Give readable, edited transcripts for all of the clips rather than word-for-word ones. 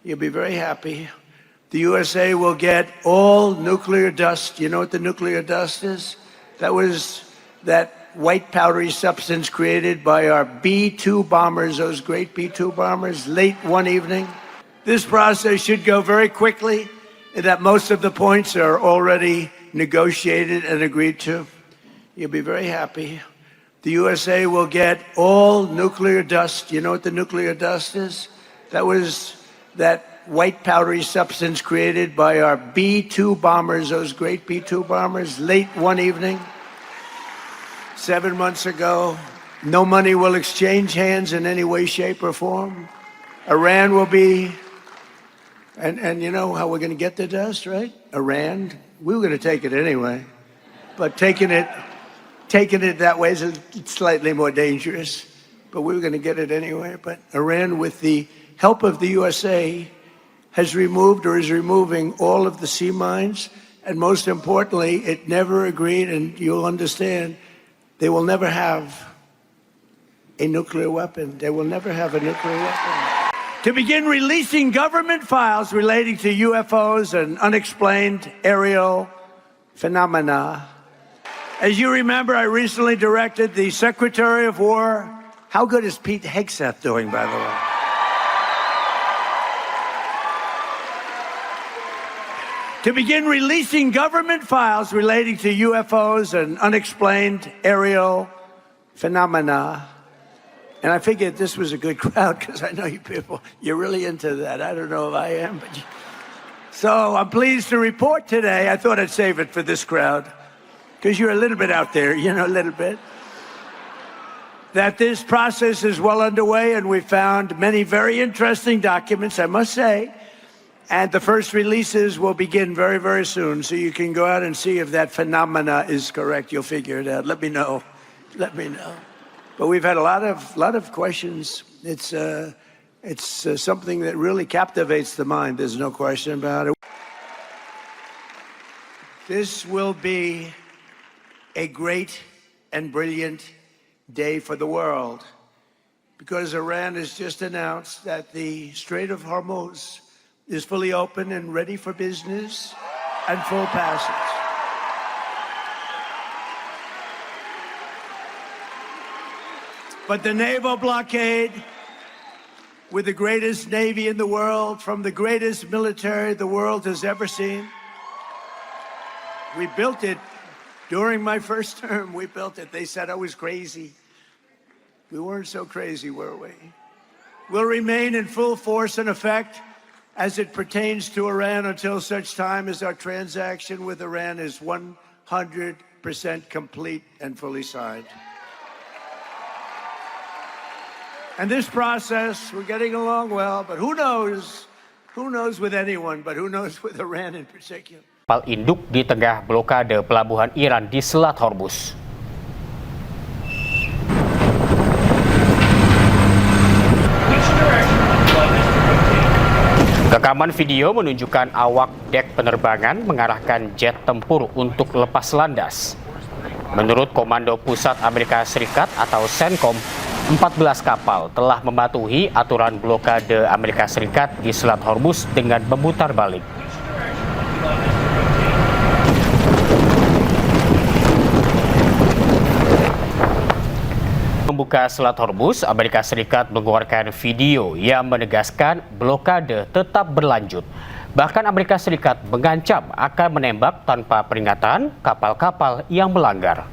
You'll be very happy. The USA will get all nuclear dust. You know what the nuclear dust is? That was that white powdery substance created by our B-2 bombers, those great B-2 bombers, late one evening. This process should go very quickly, in that most of the points are already negotiated and agreed to. You'll be very happy. The USA will get all nuclear dust. You know what the nuclear dust is? That was that white powdery substance created by our B-2 bombers, those great B-2 bombers, late one evening, 7 months ago. No money will exchange hands in any way, shape, or form. Iran will be, and you know how we're going to get the dust, right? Iran, we were going to take it anyway, but taking it that way is slightly more dangerous, but we were going to get it anyway. But Iran, with the help of the USA, has removed or is removing all of the sea mines, and most importantly, it never agreed, and you'll understand, they will never have a nuclear weapon. They will never have a nuclear weapon. To begin releasing government files relating to UFOs and unexplained aerial phenomena. As you remember, I recently directed the Secretary of War. How good is Pete Hegseth doing, by the way? To begin releasing government files relating to UFOs and unexplained aerial phenomena. And I figured this was a good crowd because I know you people, you're really into that. I don't know if I am, but so I'm pleased to report today, I thought I'd save it for this crowd because you're a little bit out there, you know, a little bit, that this process is well underway, and we found many very interesting documents, I must say. And the first releases will begin very, very soon. So you can go out and see if that phenomena is correct. You'll figure it out. Let me know. Let me know. But we've had a lot of questions. It's something that really captivates the mind. There's no question about it. This will be a great and brilliant day for the world, because Iran has just announced that the Strait of Hormuz is fully open and ready for business and full passage. But the naval blockade, with the greatest navy in the world, from the greatest military the world has ever seen, we built it during my first term. We built it. They said I was crazy. We weren't so crazy, were we? Will remain in full force and effect as it pertains to Iran until such time as our transaction with Iran is 100% complete and fully signed. And this process, we're getting along well, but who knows with anyone, but who knows with Iran in particular. Kapal induk di tengah blokade pelabuhan Iran di Selat Hormuz. Rekaman video menunjukkan awak dek penerbangan mengarahkan jet tempur untuk lepas landas. Menurut Komando Pusat Amerika Serikat atau CENTCOM, 14 kapal telah mematuhi aturan blokade Amerika Serikat di Selat Hormuz dengan memutar balik. Membuka Selat Hormuz, Amerika Serikat mengeluarkan video yang menegaskan blokade tetap berlanjut. Bahkan Amerika Serikat mengancam akan menembak tanpa peringatan kapal-kapal yang melanggar.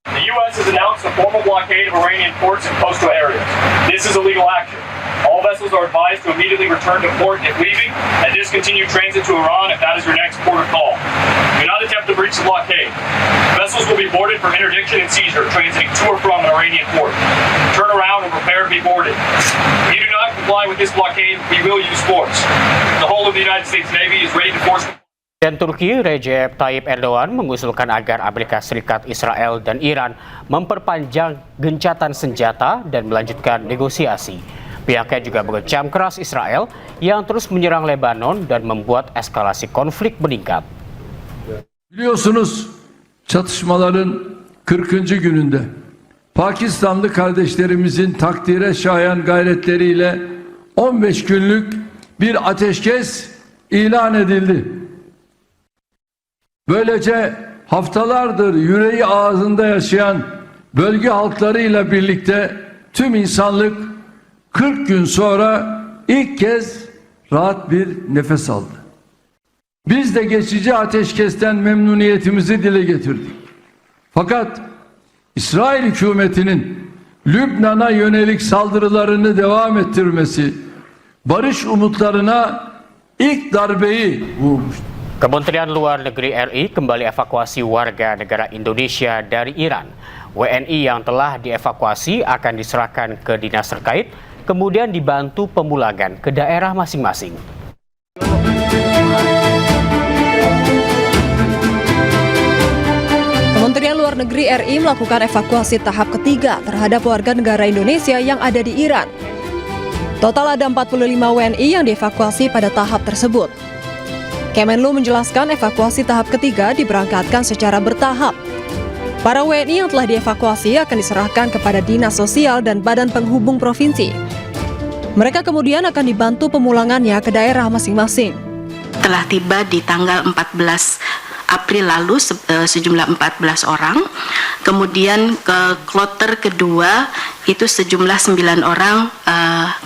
The U.S. has announced a formal blockade of Iranian ports and coastal areas. This is illegal action. All vessels are advised to immediately return to port if leaving and discontinue transit to Iran if that is your next port of call. Do not attempt to breach the blockade. Vessels will be boarded for interdiction and seizure transiting to or from an Iranian port. Turn around and prepare to be boarded. If you do not comply with this blockade, we will use force. The whole of the United States Navy is ready to force. Dan Turki, Recep Tayyip Erdogan mengusulkan agar Amerika Serikat, Israel, dan Iran memperpanjang gencatan senjata dan melanjutkan negosiasi. Pihaknya juga mengecam keras Israel yang terus menyerang Lebanon dan membuat eskalasi konflik meningkat. Biliyorsunuz çatışmaların 40. gününde Pakistanlı kardeşlerimizin takdire şayan gayretleriyle 15 günlük bir ateşkes ilan edildi. Böylece haftalardır yüreği ağzında yaşayan bölge halklarıyla birlikte tüm insanlık 40 gün sonra ilk kez rahat bir nefes aldı. Biz de geçici ateşkesten memnuniyetimizi dile getirdik. Fakat İsrail hükümetinin Lübnan'a yönelik saldırılarını devam ettirmesi barış umutlarına ilk darbeyi vurmuştu. Kementerian Luar Negeri RI kembali evakuasi warga negara Indonesia dari Iran. WNI yang telah dievakuasi akan diserahkan ke dinas terkait, kemudian dibantu pemulangan ke daerah masing-masing. Kementerian Luar Negeri RI melakukan evakuasi tahap ketiga terhadap warga negara Indonesia yang ada di Iran. Total ada 45 WNI yang dievakuasi pada tahap tersebut. Kemenlu menjelaskan evakuasi tahap ketiga diberangkatkan secara bertahap. Para WNI yang telah dievakuasi akan diserahkan kepada Dinas Sosial dan Badan Penghubung Provinsi. Mereka kemudian akan dibantu pemulangannya ke daerah masing-masing. Telah tiba di tanggal 14 April lalu sejumlah 14 orang. Kemudian ke kloter kedua itu sejumlah 9 orang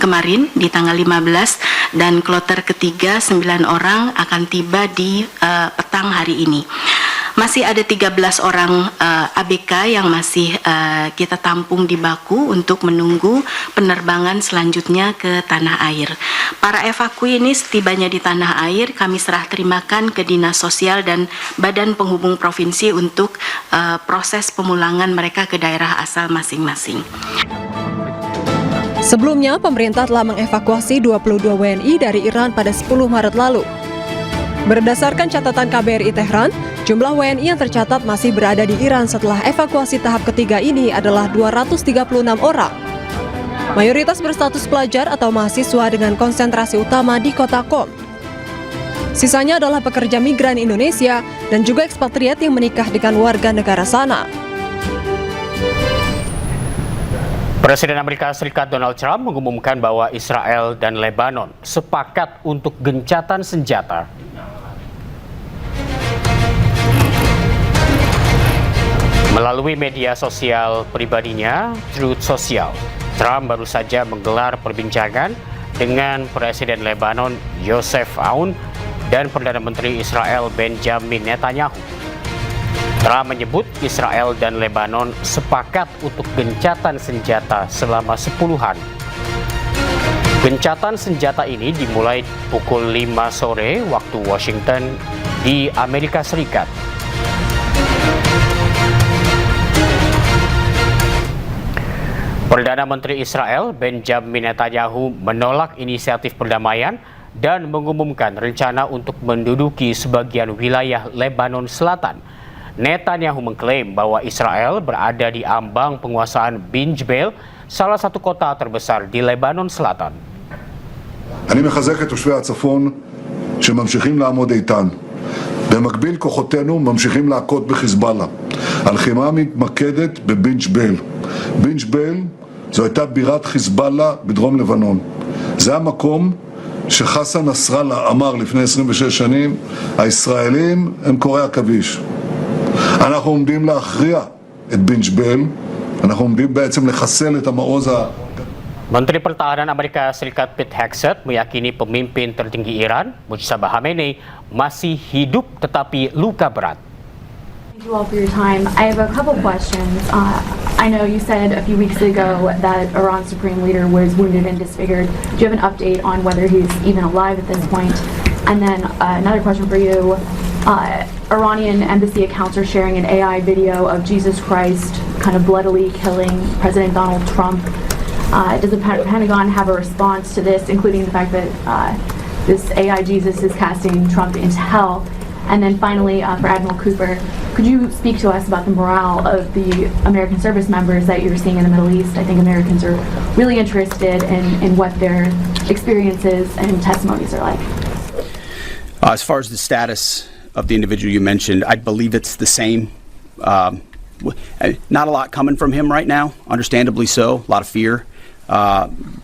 kemarin di tanggal 15, dan kloter ketiga 9 orang akan tiba di petang hari ini. Masih ada 13 orang ABK yang masih kita tampung di Baku untuk menunggu penerbangan selanjutnya ke tanah air. Para evakui ini setibanya di tanah air kami serah terimakan ke Dinas Sosial dan Badan Penghubung Provinsi untuk proses pemulangan mereka ke daerah asal masing-masing. Sebelumnya, pemerintah telah mengevakuasi 22 WNI dari Iran pada 10 Maret lalu. Berdasarkan catatan KBRI Tehran, jumlah WNI yang tercatat masih berada di Iran setelah evakuasi tahap ketiga ini adalah 236 orang. Mayoritas berstatus pelajar atau mahasiswa dengan konsentrasi utama di kota Qom. Sisanya adalah pekerja migran Indonesia dan juga ekspatriat yang menikah dengan warga negara sana. Presiden Amerika Serikat Donald Trump mengumumkan bahwa Israel dan Lebanon sepakat untuk gencatan senjata. Melalui media sosial pribadinya, Truth Social, Trump baru saja menggelar perbincangan dengan Presiden Lebanon Yosef Aoun dan Perdana Menteri Israel Benjamin Netanyahu. Trump menyebut Israel dan Lebanon sepakat untuk gencatan senjata selama 10 hari. Gencatan senjata ini dimulai pukul 5 sore waktu Washington di Amerika Serikat. Perdana Menteri Israel Benjamin Netanyahu menolak inisiatif perdamaian dan mengumumkan rencana untuk menduduki sebagian wilayah Lebanon Selatan. Netanyahu mengklaim bahwa Israel berada di ambang penguasaan Bin Jbeil, salah satu kota terbesar di Lebanon Selatan. אני מחזק את תושבי הצפון שממשיכים לעמוד איתן. במקביל כוחותינו ממשיכים להכות בחיזבאללה. הלחימה מתמקדת בבין ג'בייל. בין ג'בייל זו הייתה בירת חיזבאללה בדרום לבנון. זה המקום שחסן נסראללה אמר לפני 26 שנים, הישראלים הם קוראי עכביש. אנחנו עומדים להכריע את בין ג'בייל, אנחנו עומדים בעצם לחסל את המעוז Menteri Pertahanan Amerika Serikat Pete Hegseth meyakini pemimpin tertinggi Iran, Mujtaba Khamenei, masih hidup tetapi luka berat. Thank you all for your time. I have a couple questions. I know you said a few weeks ago that Iran's supreme leader was wounded and disfigured. Do you have an update on whether he's even alive at this point? And then another question for you. Iranian embassy accounts are sharing an AI video of Jesus Christ kind of bloodily killing President Donald Trump. Does the Pentagon have a response to this, including the fact that this AI Jesus is casting Trump into hell? And then finally, for Admiral Cooper, could you speak to us about the morale of the American service members that you're seeing in the Middle East? I think Americans are really interested in what their experiences and testimonies are like. As far as the status of the individual you mentioned, I believe it's the same. Not a lot coming from him right now, understandably so, a lot of fear.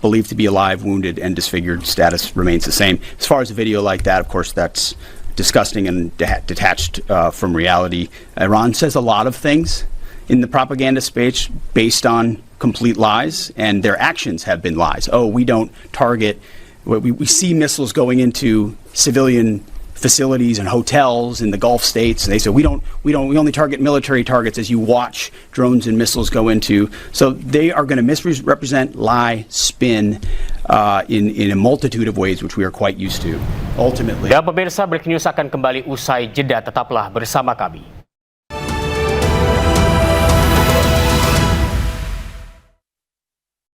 believed to be alive, wounded, and disfigured. Status remains the same. As far as a video like that, of course, that's disgusting and detached from reality. Iran says a lot of things in the propaganda space based on complete lies, and their actions have been lies. Oh, we don't target, we see missiles going into civilian facilities and hotels in the Gulf states, and they say we only target military targets, as you watch drones and missiles go into. So they are going to misrepresent, lie, spin in a multitude of ways which we are quite used to. Ultimately. Dan pemirsa, Breaking News akan kembali usai jeda, tetaplah bersama kami.